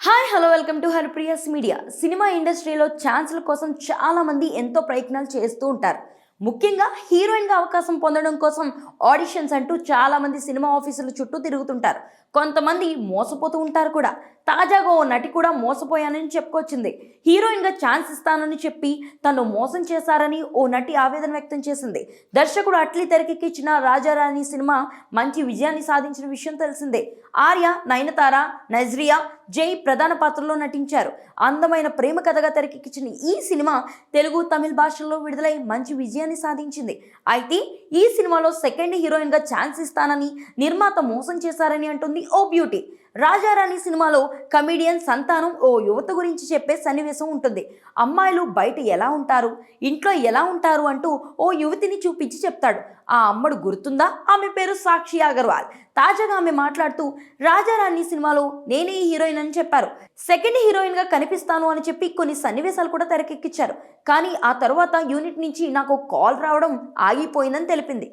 Hi hello welcome to Harpriya's media. Cinema ఇండస్ట్రీలో ఛాన్స్ల కోసం చాలా మంది ఎంతో ప్రయత్నాలు చేస్తూ ఉంటారు. ముఖ్యంగా హీరోయిన్గా అవకాశం పొందడం కోసం ఆడిషన్స్ అంటూ చాలా మంది సినిమా ఆఫీసుల చుట్టూ తిరుగుతుంటారు. కొంతమంది మోసపోతూ ఉంటారు కూడా. తాజాగా ఓ నటి కూడా మోసపోయానని చెప్పుకొచ్చింది. హీరోయిన్గా ఛాన్స్ ఇస్తానని చెప్పి తను మోసం చేశారని ఓ నటి ఆవేదన వ్యక్తం చేసింది. దర్శకుడు అట్లీ తెరకెక్కించిన రాజారాణి సినిమా మంచి విజయాన్ని సాధించిన విషయం తెలిసిందే. ఆర్య, నయనతార, నజ్రియా, జై ప్రధాన పాత్రలో నటించారు. అందమైన ప్రేమ కథగా తెరకెక్కించిన ఈ సినిమా తెలుగు, తమిళ భాషల్లో విడుదలై మంచి విజయాన్ని సాధించింది. అయితే ఈ సినిమాలో సెకండ్ హీరోయిన్గా ఛాన్స్ ఇస్తానని నిర్మాత మోసం చేశారని అంటుంది ఓ బ్యూటీ. రాజారాణి సినిమాలో కమెడియన్ సంతానం ఓ యువత గురించి చెప్పే సన్నివేశం ఉంటుంది. అమ్మాయిలు బయట ఎలా ఉంటారు, ఇంట్లో ఎలా ఉంటారు అంటూ ఓ యువతిని చూపించి చెప్తాడు. ఆ అమ్మడు గుర్తుందా? ఆమె పేరు సాక్షి అగర్వాల్. తాజాగా ఆమె మాట్లాడుతూ రాజారాణి సినిమాలో నేనే హీరోయిన్ అని చెప్పారు. సెకండ్ హీరోయిన్గా కనిపిస్తాను అని చెప్పి కొన్ని సన్నివేశాలు కూడా తెరకెక్కించారు. కానీ ఆ తర్వాత యూనిట్ నుంచి నాకు కాల్ రావడం ఆగిపోయిందని తెలిపింది.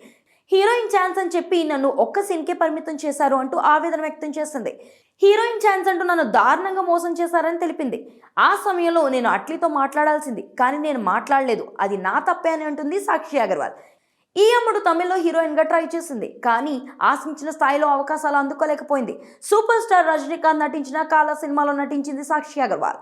హీరోయిన్ ఛాన్స్ అని చెప్పి నన్ను ఒక్క సీన్కే పరిమితం చేశారు అంటూ ఆవేదన వ్యక్తం చేసింది. హీరోయిన్ ఛాన్స్ అంటూ నన్ను దారుణంగా మోసం చేశారని తెలిపింది. ఆ సమయంలో నేను అట్లీతో మాట్లాడాల్సింది, కానీ నేను మాట్లాడలేదు, అది నా తప్పే అని అంటుంది సాక్షి అగర్వాల్. ఈ అమ్మడు తమిళ్లో హీరోయిన్గా ట్రై చేసింది, కానీ ఆశించిన స్థాయిలో అవకాశాలు అందుకోలేకపోయింది. సూపర్ స్టార్ రజనీకాంత్ నటించిన కాలా సినిమాలో నటించింది సాక్షి అగర్వాల్.